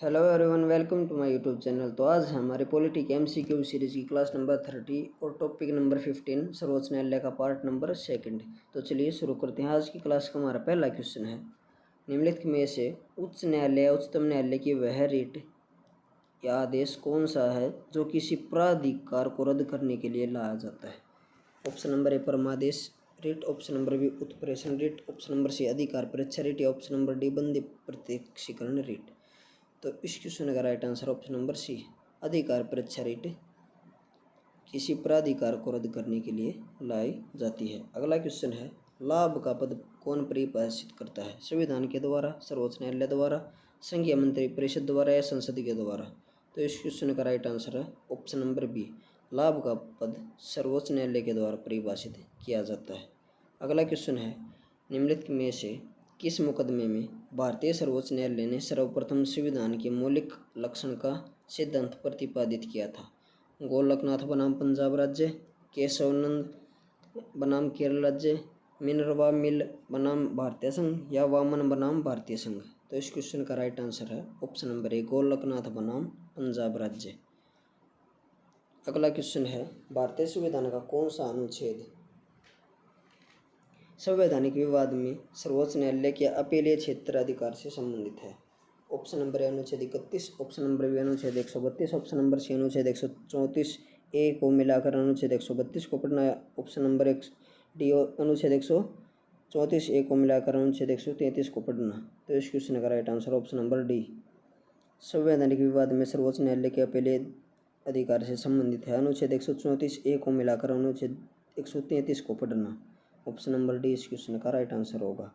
Hello everyone, welcome to my YouTube channel. तो आज हमारे पॉलिटिक एमसीक्यू सीरीज की क्लास नंबर 30 और टॉपिक नंबर 15 सर्वोच्च न्यायालय का पार्ट नंबर 2। तो चलिए शुरू करते हैं। आज की क्लास का हमारा पहला क्वेश्चन है, निम्नलिखित में से उच्च न्यायालय या उच्चतम न्यायालय की वह रिट या आदेश कौन सा है जो किसी प्राधिकार को रद्द करने के लिए लाया जाता है। ऑप्शन नंबर ए परमादेश रिट, ऑप्शन नंबर बी उत्प्रेषण रिट, ऑप्शन नंबर सी अधिकार परीक्षा रिट या ऑप्शन नंबर डी बंदी प्रत्यक्षीकरण रिट। तो इस क्वेश्चन का right answer option number C, अधिकार परीक्षा रिट किसी प्राधिकार को रद्द करने के लिए लाई जाती है। अगला क्वेश्चन है, लाभ का पद कौन परिभाषित करता है? संविधान के द्वारा, सर्वोच्च न्यायालय द्वारा, संघीय मंत्री परिषद द्वारा या संसद के द्वारा। तो इस क्वेश्चन का राइट आंसर है ऑप्शन नंबर बी, लाभ का पद सर्वोच्च न्यायालय के द्वारा परिभाषित किया जाता है। अगला क्वेश्चन है, निम्नलिखित में से किस मुकदमे में भारतीय सर्वोच्च न्यायालय ने सर्वप्रथम संविधान के मौलिक लक्षण का सिद्धांत प्रतिपादित किया था? गोलकनाथ बनाम पंजाब राज्य, केशवानंद बनाम केरल राज्य, मिनर्वा मिल बनाम भारतीय संघ या वामन बनाम भारतीय संघ। तो इस क्वेश्चन का राइट आंसर है ऑप्शन नंबर ए, गोलकनाथ बनाम पंजाब राज्य। अगला क्वेश्चन है, भारतीय संविधान का कौन सा अनुच्छेद संवैधानिक विवाद में सर्वोच्च न्यायालय के अपीलीय क्षेत्र अधिकार से संबंधित है? ऑप्शन नंबर ए अनुच्छेद 31, ऑप्शन नंबर बी अनुच्छेद 132, ऑप्शन नंबर सी अनुच्छेद 134 ए को मिलाकर अनुच्छेद 132 को पढ़ना है, ऑप्शन नंबर एक डी अनुच्छेद 134 ए को मिलाकर अनुच्छेद 133 को पढ़ना। तो इस क्वेश्चन का right answer option number D, संवैधानिक विवाद में सर्वोच्च न्यायालय के अपीलीय अधिकार से संबंधित है, अनुच्छेद 134 ए को मिलाकर अनुच्छेद 133 को पढ़ना। ऑप्शन नंबर डी इस क्वेश्चन का राइट आंसर होगा।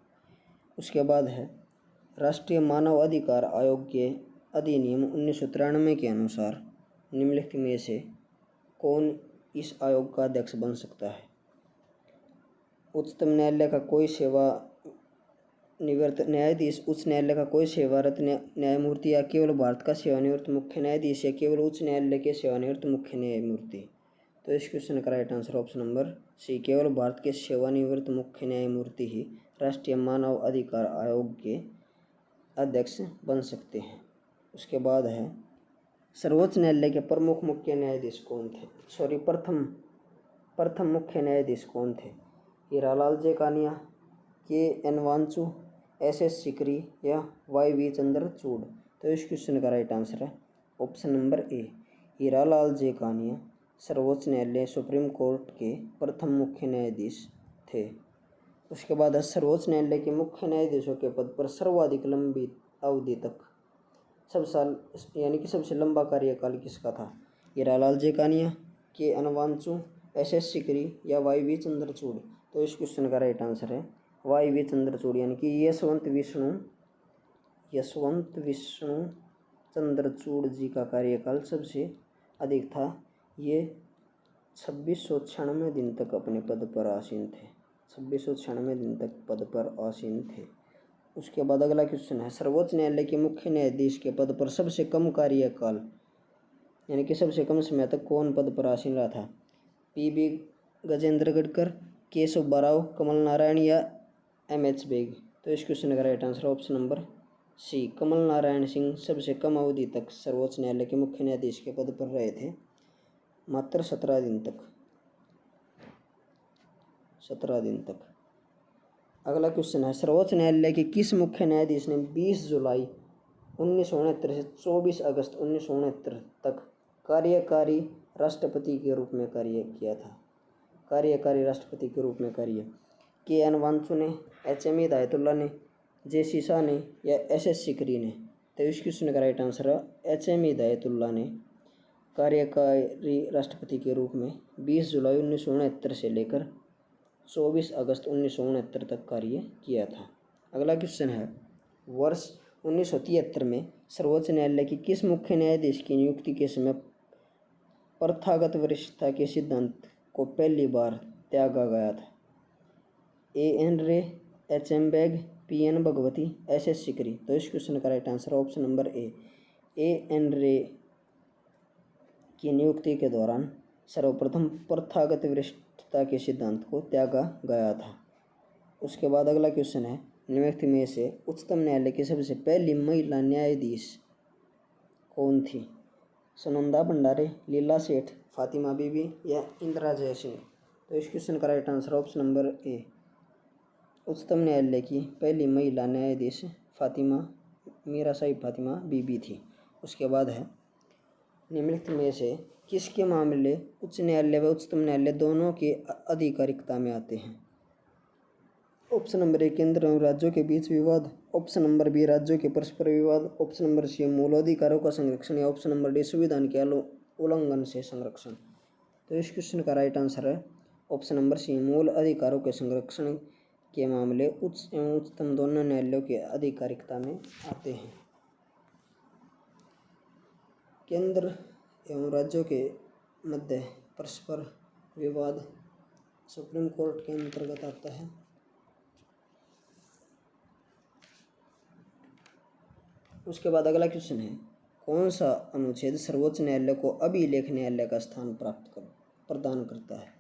उसके बाद है, राष्ट्रीय मानव अधिकार आयोग के अधिनियम 1993 के अनुसार निम्नलिखित में से कौन इस आयोग का अध्यक्ष बन सकता है? उच्चतम न्यायालय का कोई सेवानिवृत्त न्यायाधीश, उच्च न्यायालय का कोई सेवारत न्यायमूर्ति या केवल भारत का सेवानिवृत्त मुख्य न्यायाधीश या केवल उच्च न्यायालय के सेवानिवृत्त मुख्य न्यायमूर्ति। तो इस क्वेश्चन का right answer option number C, केवल भारत के सेवानिवृत्त मुख्य न्यायमूर्ति ही राष्ट्रीय मानव अधिकार आयोग के अध्यक्ष बन सकते हैं। उसके बाद है, सर्वोच्च न्यायालय के प्रमुख मुख्य न्यायाधीश कौन थे? प्रथम मुख्य न्यायाधीश कौन थे? Hiralal J Kania, K N Wanchoo, S S Sikri या वाई वी चंद्रचूड़। तो इस क्वेश्चन का राइट आंसर है option number A, Hiralal J Kania सर्वोच्च न्यायालय सुप्रीम कोर्ट के प्रथम मुख्य न्यायाधीश थे। उसके बाद सर्वोच्च न्यायालय के मुख्य न्यायाधीशों के पद पर सर्वाधिक लंबी अवधि तक सबसे लंबा कार्यकाल किसका था? Hiralal J Kania, K N Wanchoo, S S Sikri या वाई वी चंद्रचूड़। तो इस क्वेश्चन का राइट आंसर है वाई वी चंद्रचूड़, यानी कि यशवंत विष्णु चंद्रचूड़ जी का कार्यकाल सबसे अधिक था। ये 2696 दिन तक अपने पद पर आसीन थे। 2696 दिन तक पद पर आसीन थे। उसके बाद अगला क्वेश्चन है, सर्वोच्च न्यायालय के मुख्य न्यायाधीश के पद पर सबसे कम कार्यकाल यानी कि सबसे कम समय तक कौन पद पर आसीन रहा था? P B Gajendragadkar, Keshav Barav, Kamal Narayan या एम एच बेग। तो इस क्वेश्चन का right answer option number C, Kamal Narayan Singh सबसे कम अवधि तक सर्वोच्च न्यायालय के मुख्य न्यायाधीश के पद पर रहे थे, मात्र 17 दिन तक। 17 दिन तक। अगला क्वेश्चन है, सर्वोच्च न्यायालय के किस मुख्य न्यायाधीश ने 20 जुलाई 1969 से 24 अगस्त 1969 तक कार्यकारी राष्ट्रपति के रूप में कार्य किया था? कार्यकारी राष्ट्रपति के रूप में कार्य के एन वांचू ने, एच एम हिदायतुल्ला ने, जे सीसा ने या एस एस सिकरी ने। तो इस क्वेश्चन का राइट आंसर है एच एम हिदायतुल्ला ने कार्यकारी राष्ट्रपति के रूप में 20 जुलाई 1969 से लेकर 24 अगस्त 1969 तक कार्य किया था। अगला क्वेश्चन है, वर्ष 1973 में सर्वोच्च न्यायालय की किस मुख्य न्यायाधीश की नियुक्ति के समय प्रथागत वरिष्ठता के सिद्धांत को पहली बार त्यागा गया था? A N Ray, H M Beg, P N Bhagwati, S S Sikri. तो इस क्वेश्चन का right answer option number A N Ray की नियुक्ति के दौरान सर्वप्रथम प्रथागत वरिष्ठता के सिद्धांत को त्यागा गया था। उसके बाद अगला क्वेश्चन है, निम्नलिखित में से उच्चतम न्यायालय की सबसे पहली महिला न्यायाधीश कौन थी? सुनंदा भंडारे, लीला सेठ, फातिमा बीबी या इंदिरा जयसिंह? तो इस क्वेश्चन का राइट आंसर ऑप्शन नंबर ए, उच्चतम न्यायालय की पहली महिला न्यायाधीश मीरा साहिब फातिमा बीबी थी। उसके बाद है निम्नलिखित में से किसके मामले उच्च न्यायालय व उच्चतम न्यायालय दोनों की आधिकारिकता में आते हैं? ऑप्शन नंबर ए, केंद्र एवं राज्यों के बीच विवाद। ऑप्शन नंबर बी, राज्यों के परस्पर विवाद। ऑप्शन नंबर सी, मूल अधिकारों का संरक्षण। या ऑप्शन नंबर डी, संविधान के उल्लंघन से संरक्षण। तो इस क्वेश्चन का राइट आंसर है ऑप्शन नंबर सी, मूल अधिकारों के संरक्षण के मामले उच्च एवं उच्चतम दोनों न्यायालयों के आधिकारिकता में आते हैं। केंद्र एवं राज्यों के मध्य परस्पर विवाद सुप्रीम कोर्ट के अंतर्गत आता है। उसके बाद अगला क्वेश्चन है, कौन सा अनुच्छेद सर्वोच्च न्यायालय को अभिलेख न्यायालय का स्थान प्रदान करता है?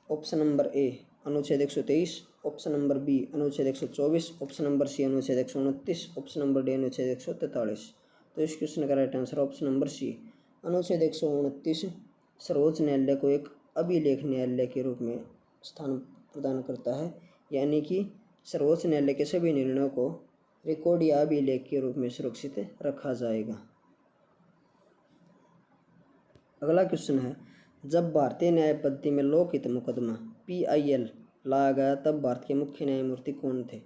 ऑप्शन नंबर ए, अनुच्छेद 123। ऑप्शन नंबर बी, अनुच्छेद 124। ऑप्शन नंबर सी, अनुच्छेद 129। ऑप्शन नंबर डी, अनुच्छेद 143। तो इस क्वेश्चन का right answer option number C, अनुच्छेद 129 सर्वोच्च न्यायालय को एक अभिलेख न्यायालय के रूप में स्थान प्रदान करता है, यानी कि सर्वोच्च न्यायालय के सभी निर्णयों को रिकॉर्ड या अभिलेख के रूप में सुरक्षित रखा जाएगा। अगला क्वेश्चन है, जब भारतीय न्याय पद्धति में लोकहित मुकदमा PIL लाया गया तब भारत के मुख्य न्यायमूर्ति कौन थे?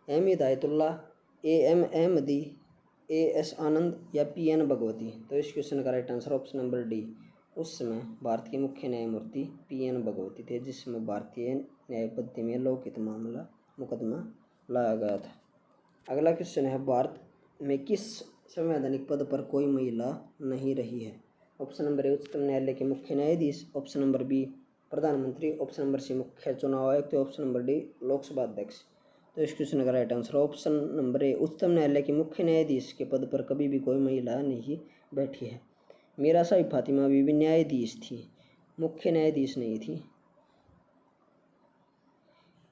M Hidayatullah, AM Ahmadi, AS आनंद या PN भगवती? तो इस क्वेश्चन का right answer option number D, उस समय भारत के मुख्य न्यायमूर्ति PN भगवती थे, जिसमें भारतीय न्याय पद्धति में लोकहित मुकदमा लाया गया था। अगला क्वेश्चन है, भारत में किस संवैधानिक पद पर कोई महिला नहीं रही है? ऑप्शन नंबर ए, उच्चतम न्यायालय के मुख्य न्यायाधीश। ऑप्शन नंबर बी, प्रधानमंत्री। ऑप्शन नंबर सी, मुख्य चुनाव आयुक्त। ऑप्शन नंबर डी, लोकसभा अध्यक्ष। तो इस क्वेश्चन का राइट आंसर ऑप्शन नंबर ए, उच्चतम न्यायालय के मुख्य न्यायाधीश के पद पर कभी भी कोई महिला नहीं बैठी है। मीरा साहिब फातिमा बीबी न्यायाधीश थी, मुख्य न्यायाधीश नहीं थी,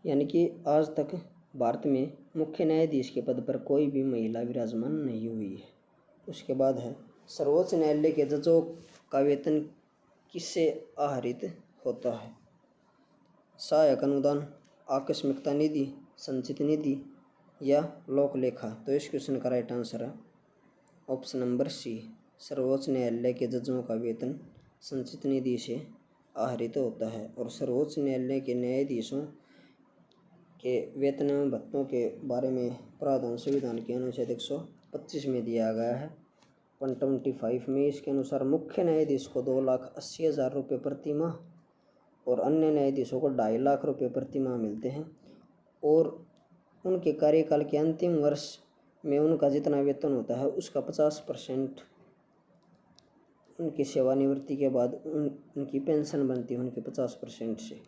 यानी कि आज तक भारत में मुख्य न्यायाधीश के पद पर कोई भी महिला विराजमान नहीं हुई है। उसके बाद है, सर्वोच्च न्यायालय के जजों का वेतन किससे आहरित होता है? सहायक अनुदान, आकस्मिकता निधि, संचित निधि या लोक लेखा? तो इस क्वेश्चन का राइट आंसर है ऑप्शन नंबर सी, सर्वोच्च न्यायालय के जजों का वेतन संचित निधि से आहरित होता है। और सर्वोच्च न्यायालय के न्यायाधीशों के वेतन एवं भत्तों के बारे में प्रावधान संविधान के अनुच्छेद 125 में दिया गया है, 125 में। इसके अनुसार मुख्य न्यायाधीश को 2,80,000 रुपये प्रति माह और अन्य न्यायाधीशों को 2.5 लाख रुपये प्रति माह मिलते हैं। और उनके कार्यकाल के अंतिम वर्ष में उनका जितना वेतन होता है उसका 50% उनकी सेवानिवृत्ति के बाद उनकी पेंशन बनती है उनके 50% से।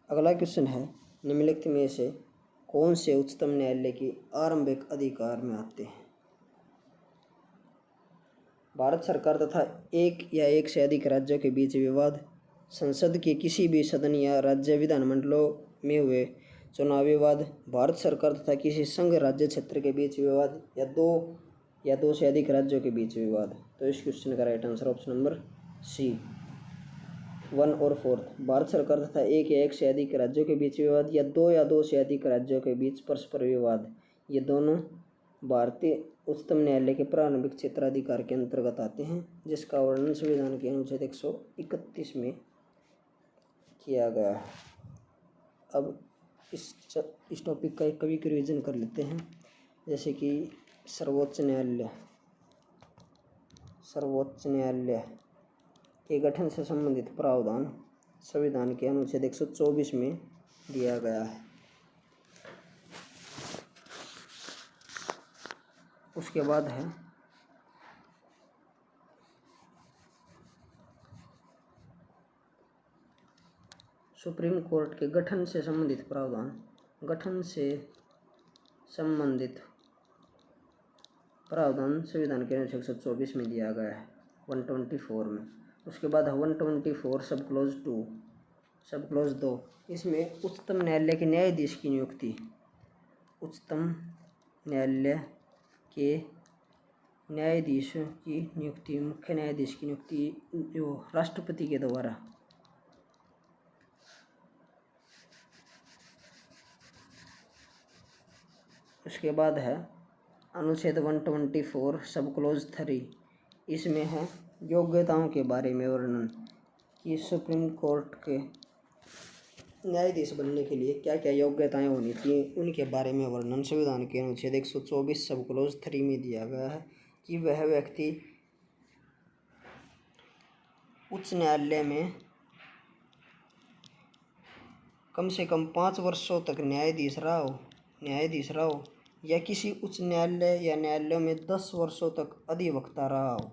अगला क्वेश्चन है, निम्नलिखित में से कौन से उच्चतम न्यायालय की आरंभिक अधिकार में आते हैं? भारत सरकार तथा एक या एक से अधिक राज्यों के बीच विवाद, संसद के किसी भी सदन या राज्य विधानमंडलों में हुए चुनाव विवाद, भारत सरकार तथा किसी संघ राज्य क्षेत्र के बीच विवाद, या दो से अधिक राज्यों के बीच विवाद। तो इस क्वेश्चन का right answer option number C, 1 और 4। भारत सरकार तथा एक या एक से अधिक राज्यों के बीच विवाद या दो से अधिक राज्यों के बीच परस्पर विवाद, ये दोनों भारतीय उच्चतम न्यायालय के प्रारंभिक क्षेत्राधिकार के अंतर्गत आते हैं, जिसका वर्णन संविधान के अनुच्छेद 131 में किया गया है। अब इस टॉपिक का एक क्विक रिवीजन कर लेते हैं, जैसे कि सर्वोच्च न्यायालय के गठन से संबंधित प्रावधान संविधान के अनुच्छेद 124 में दिया गया है। उसके बाद है सुप्रीम कोर्ट के गठन से संबंधित प्रावधान, संविधान के अनुच्छेद 124 में दिया गया है, 124 में। उसके बाद है 124 सब क्लोज 2, इसमें उच्चतम न्यायालय के न्यायाधीश की नियुक्ति, उच्चतम न्यायालय के न्यायाधीशों की नियुक्ति, मुख्य न्यायाधीश की नियुक्ति जो राष्ट्रपति के द्वारा। उसके बाद है अनुच्छेद 124 सब क्लोज 3। इसमें है योग्यताओं के बारे में वर्णन कि सुप्रीम कोर्ट के न्यायाधीश बनने के लिए क्या क्या योग्यताएं होनी चाहिए, उनके बारे में वर्णन संविधान के अनुच्छेद 124 सब क्लोज 3 में दिया गया है कि वह व्यक्ति उच्च न्यायालय में कम से कम 5 वर्षों तक न्यायाधीश रहा हो या किसी उच्च न्यायालय या न्यायालयों में 10 वर्षों तक अधिवक्ता रहा हो,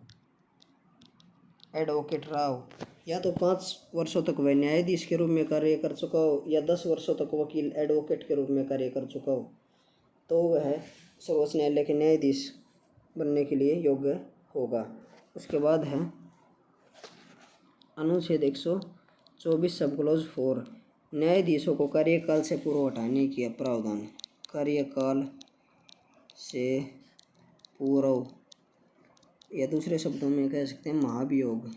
एडवोकेट रहा हो, या तो 5 वर्षों तक वह न्यायाधीश के रूप में कार्य कर चुका हो या 10 वर्षों तक वकील एडवोकेट के रूप में कार्य कर चुका हो, तो वह सर्वोच्च न्यायालय के न्यायाधीश बनने के लिए योग्य होगा। उसके बाद है अनुच्छेद 124 सब क्लोज 4 न्यायाधीशों को कार्यकाल से पूर्व हटाने की प्रावधान। कार्यकाल से पूर्व या दूसरे शब्दों में कह सकते हैं महाभियोग,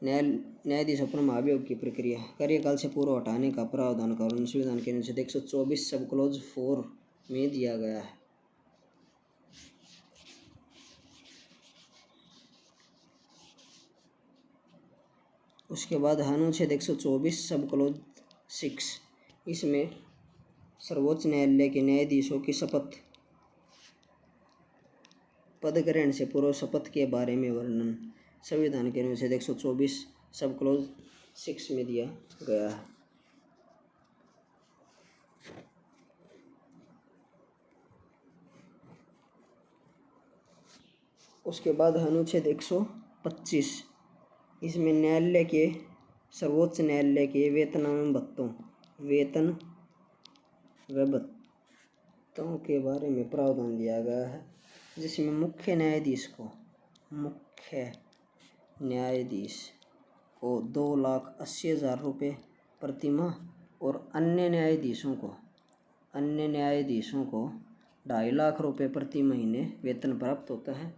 न्यायाधीशों पर महाभियोग की प्रक्रिया कार्यकाल से पूर्व हटाने का प्रावधान कानून संविधान के अनुच्छेद 124 सब क्लोज 4 में दिया गया है। उसके बाद अनुच्छेद 124 सब क्लोज 6 इसमें सर्वोच्च न्यायालय के न्यायाधीशों की शपथ, पद ग्रहण से पूर्व शपथ के बारे में वर्णन संविधान के अनुच्छेद 124 सब क्लोज 6 में दिया गया है। उसके बाद अनुच्छेद 125 इसमें न्यायालय के सर्वोच्च न्यायालय के वेतन व भत्तों के बारे में प्रावधान दिया गया है, जिसमें मुख्य न्यायाधीश को 2,80,000 रुपये प्रति माह और अन्य न्यायाधीशों को 2.5 लाख रुपये प्रति महीने वेतन प्राप्त होता है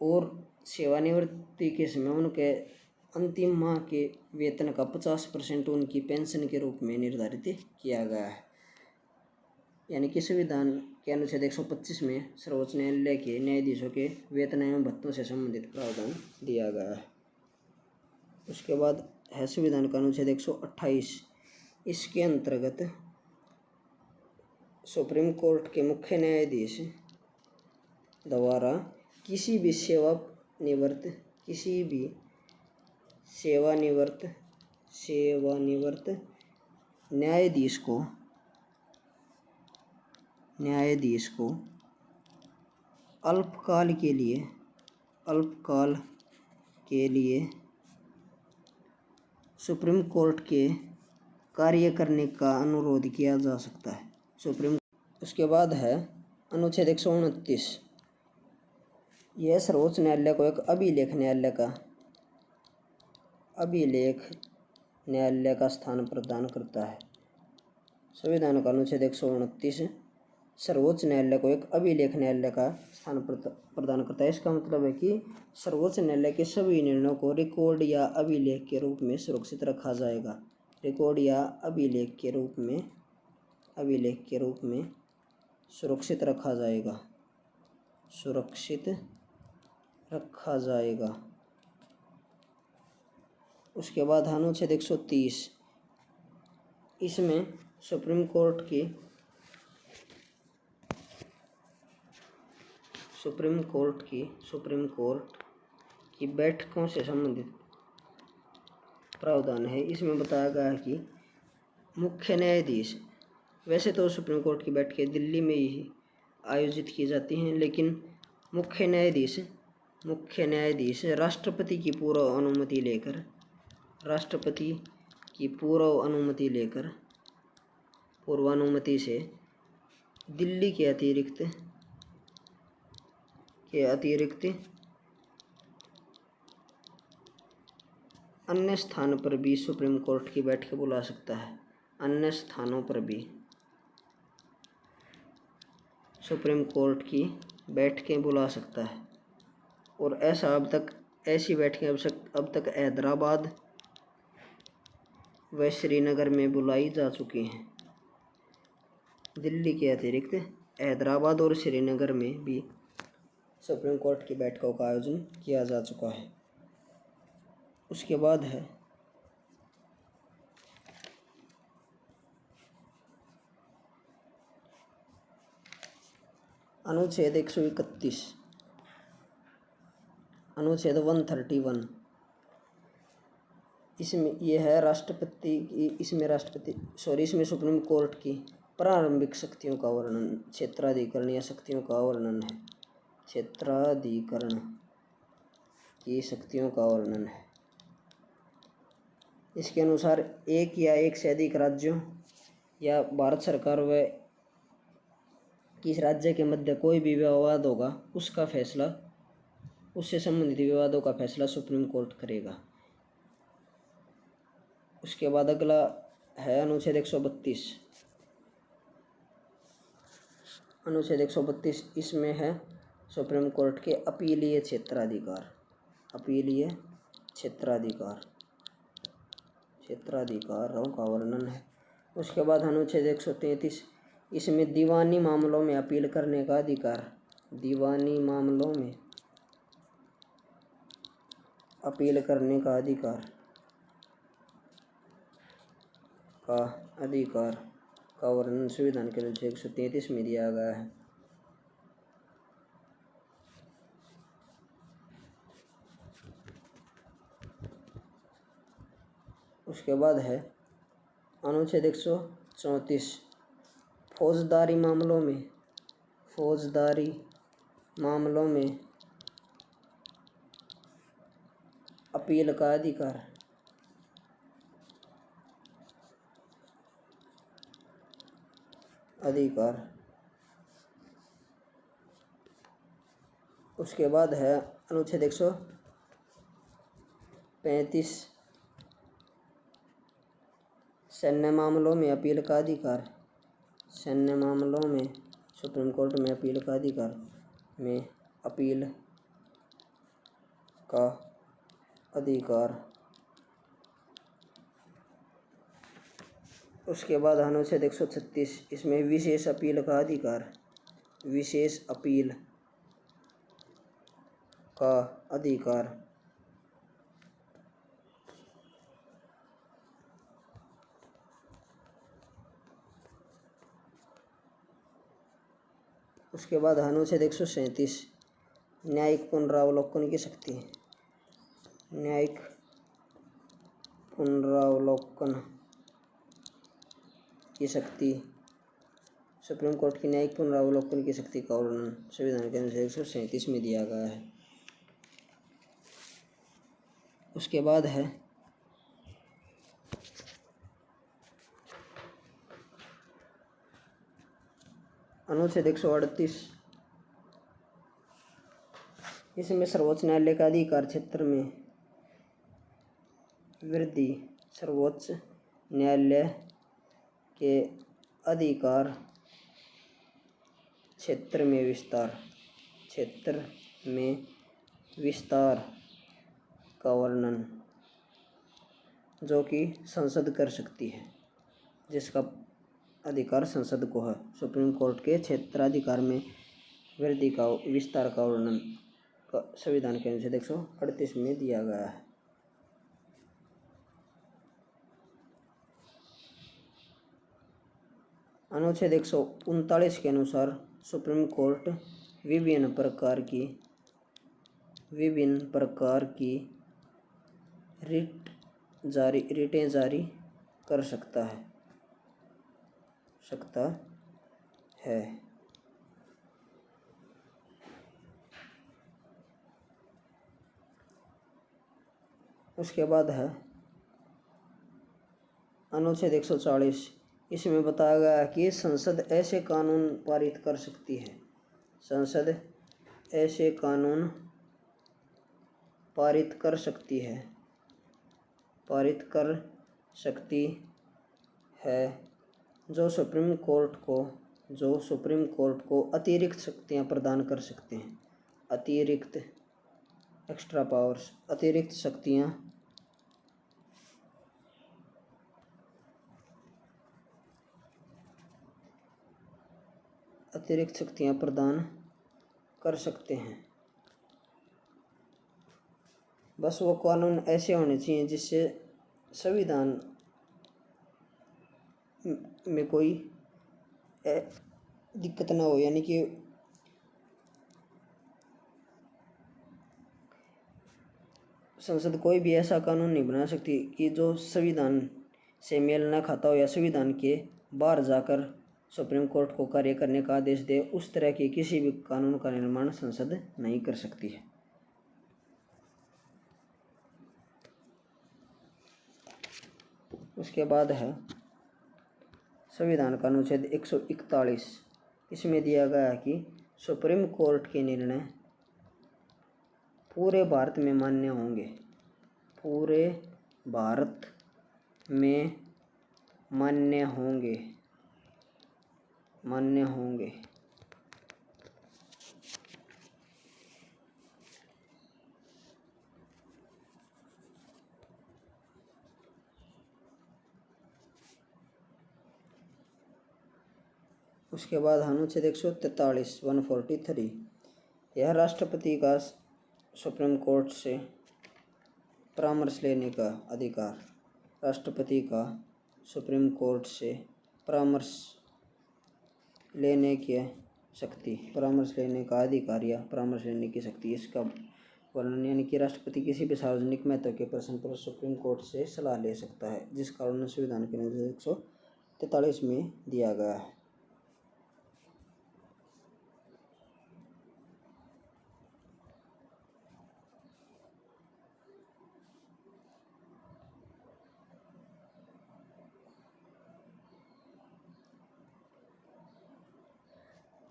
और सेवानिवृत्ति के समय उनके अंतिम माह के वेतन का 50% उनकी पेंशन के रूप में निर्धारित किया गया है। यानी कि संविधान के अनुच्छेद 125 में सर्वोच्च न्यायालय के न्यायाधीशों के वेतन एवं भत्तों से संबंधित प्रावधान दिया गया है। उसके बाद है संविधान का अनुच्छेद 128 इसके अंतर्गत सुप्रीम कोर्ट के मुख्य न्यायाधीश द्वारा किसी भी सेवानिवृत्त न्यायाधीश को अल्पकाल के लिए सुप्रीम कोर्ट के कार्य करने का अनुरोध किया जा सकता है। उसके बाद है अनुच्छेद 129 यह सर्वोच्च न्यायालय को एक अभिलेख न्यायालय का स्थान प्रदान करता है। संविधान का अनुच्छेद 129 सर्वोच्च न्यायालय को एक अभिलेख न्यायालय का स्थान प्रदान करता है। इसका मतलब है कि सर्वोच्च न्यायालय के सभी निर्णयों को रिकॉर्ड या अभिलेख के रूप में सुरक्षित रखा जाएगा। रिकॉर्ड या अभिलेख के रूप में सुरक्षित रखा जाएगा। उसके बाद अनुच्छेद 130 इसमें सुप्रीम कोर्ट की बैठकों से संबंधित प्रावधान है। इसमें बताया गया है कि मुख्य न्यायाधीश, वैसे तो सुप्रीम कोर्ट की बैठकें दिल्ली में ही आयोजित की जाती हैं, लेकिन मुख्य न्यायाधीश राष्ट्रपति की पूर्वानुमति से दिल्ली के अतिरिक्त अन्य स्थान पर भी सुप्रीम कोर्ट की बैठक बुला सकता है। अन्य स्थानों पर भी सुप्रीम कोर्ट की बैठकें बुला सकता है। और ऐसी बैठकें अब तक हैदराबाद व श्रीनगर में बुलाई जा चुकी हैं। दिल्ली के अतिरिक्त हैदराबाद और श्रीनगर में भी सुप्रीम कोर्ट की बैठकों का आयोजन किया जा चुका है। उसके बाद है अनुच्छेद 131, अनुच्छेद 131। इसमें यह है इसमें सुप्रीम कोर्ट की प्रारंभिक शक्तियों का वर्णन, क्षेत्राधिकरण या शक्तियों का वर्णन है। क्षेत्राधिकरण की शक्तियों का वर्णन है। इसके अनुसार एक या एक से अधिक राज्यों या भारत सरकार व किस राज्य के मध्य कोई भी विवाद होगा उसका फैसला, उससे संबंधित विवादों का फैसला सुप्रीम कोर्ट करेगा। उसके बाद अगला है अनुच्छेद 132। अनुच्छेद 132 इसमें है सुप्रीम कोर्ट के अपीलीय क्षेत्राधिकार, अपीलीय क्षेत्राधिकारों का वर्णन है। उसके बाद अनुच्छेद 133 इसमें दीवानी मामलों में अपील करने का अधिकार, दीवानी मामलों में अपील करने का अधिकार का वर्णन संविधान के अनुच्छेद 133 में दिया गया है। उसके बाद है अनुच्छेद 134 फौजदारी मामलों में अपील का अधिकार, उसके बाद है अनुच्छेद 135 सैन्य मामलों में अपील का अधिकार, सैन्य मामलों में सुप्रीम कोर्ट में अपील का अधिकार में अपील का अधिकार। उसके बाद अनुच्छेद 136 इसमें विशेष अपील का अधिकार, विशेष अपील का अधिकार। उसके बाद अनुच्छेद 137 न्यायिक पुनरावलोकन की शक्ति, न्यायिक पुनरावलोकन की शक्ति, सुप्रीम कोर्ट की न्यायिक पुनरावलोकन की शक्ति का वर्णन संविधान के अनुच्छेद 137 में दिया गया है। उसके बाद है अनुच्छेद 138 इसमें सर्वोच्च न्यायालय का अधिकार क्षेत्र में वृद्धि, सर्वोच्च न्यायालय के अधिकार क्षेत्र में विस्तार का वर्णन, जो कि संसद कर सकती है, जिसका अधिकार संसद को है। सुप्रीम कोर्ट के क्षेत्राधिकार में वृद्धि का विस्तार का वर्णन संविधान के अनुच्छेद 138 में दिया गया है। अनुच्छेद 139 के अनुसार सुप्रीम कोर्ट विभिन्न प्रकार की रिटें जारी कर सकता है। उसके बाद है अनुच्छेद 140 इसमें बताया गया कि संसद ऐसे कानून पारित कर सकती है, संसद ऐसे कानून पारित कर सकती है जो सुप्रीम कोर्ट को जो सुप्रीम कोर्ट को अतिरिक्त शक्तियां प्रदान कर सकते हैं, अतिरिक्त एक्स्ट्रा पावर्स, अतिरिक्त शक्तियां प्रदान कर सकते हैं। बस वो कानून ऐसे होने चाहिए जिससे संविधान में कोई दिक्कत ना हो, यानी कि संसद कोई भी ऐसा कानून नहीं बना सकती कि जो संविधान से मेल ना खाता हो या संविधान के बाहर जाकर सुप्रीम कोर्ट को कार्य करने का आदेश दे। उस तरह के किसी भी कानून का निर्माण संसद नहीं कर सकती है। उसके बाद है संविधान का अनुच्छेद 141। इसमें दिया गया है कि सुप्रीम कोर्ट के निर्णय पूरे भारत में मान्य होंगे, पूरे भारत में मान्य होंगे। उसके बाद अनुच्छेद 143 143, यह राष्ट्रपति का सुप्रीम कोर्ट से परामर्श लेने का अधिकार, राष्ट्रपति का सुप्रीम कोर्ट से परामर्श लेने की शक्ति, परामर्श लेने का अधिकार या परामर्श लेने की शक्ति, इसका वर्णन, यानी कि राष्ट्रपति किसी भी सार्वजनिक महत्व के प्रश्न पर सुप्रीम कोर्ट से सलाह ले सकता है, जिस कारण संविधान के अनुच्छेद 143 में दिया गया है।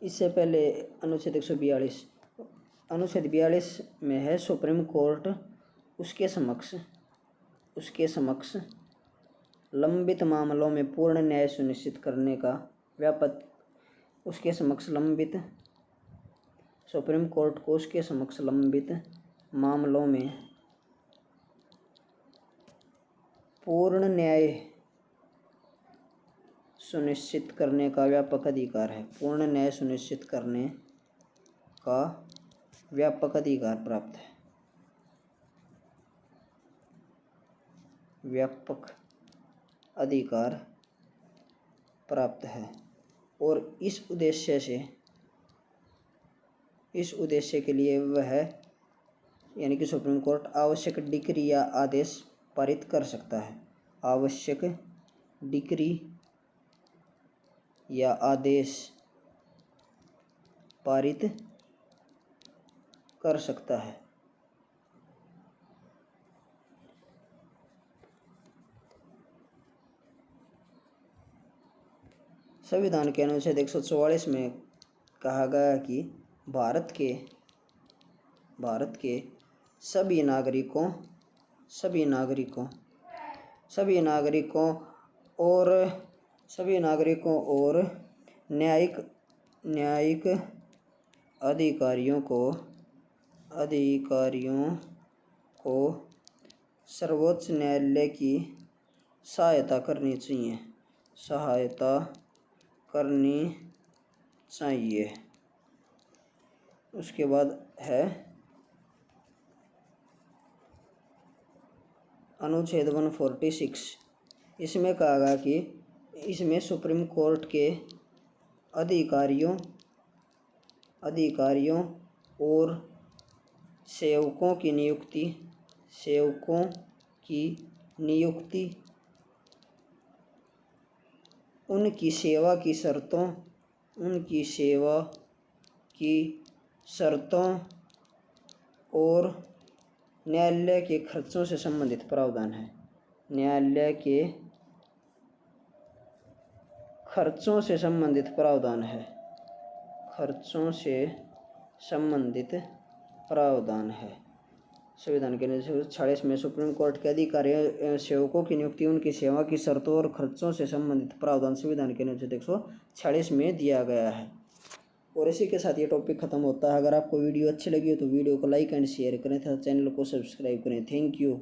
इससे पहले अनुच्छेद 142 में है सुप्रीम कोर्ट उसके समक्ष लंबित मामलों में पूर्ण न्याय सुनिश्चित करने का सुप्रीम कोर्ट को उसके समक्ष लंबित मामलों में पूर्ण न्याय सुनिश्चित करने का व्यापक अधिकार है। पूर्ण न्याय सुनिश्चित करने का व्यापक अधिकार प्राप्त है। व्यापक अधिकार प्राप्त है और इस उद्देश्य के लिए वह, यानी कि सुप्रीम कोर्ट आवश्यक डिक्री या आदेश पारित कर सकता है। आवश्यक डिक्री या आदेश पारित कर सकता है। संविधान के अनुच्छेद 144 में कहा गया कि भारत के सभी नागरिकों और न्यायिक अधिकारियों को सर्वोच्च न्यायालय की सहायता करनी चाहिए। उसके बाद है अनुच्छेद 146। इसमें कहा गया कि इसमें सुप्रीम कोर्ट के अधिकारियों और सेवकों की नियुक्ति उनकी सेवा की शर्तों और न्यायालय के खर्चों से संबंधित प्रावधान है। न्यायालय के खर्चों से संबंधित प्रावधान है। संविधान के 46 में सुप्रीम कोर्ट के अधिकारियों एवं सेवकों की नियुक्ति उनकी सेवा की शर्तों और खर्चों से संबंधित प्रावधान संविधान के अनुच्छेद 146 में दिया गया है। और इसी के साथ ये टॉपिक खत्म होता है। अगर आपको वीडियो अच्छी लगी हो तो वीडियो को लाइक एंड शेयर करें तथा चैनल को सब्सक्राइब करें। Thank you.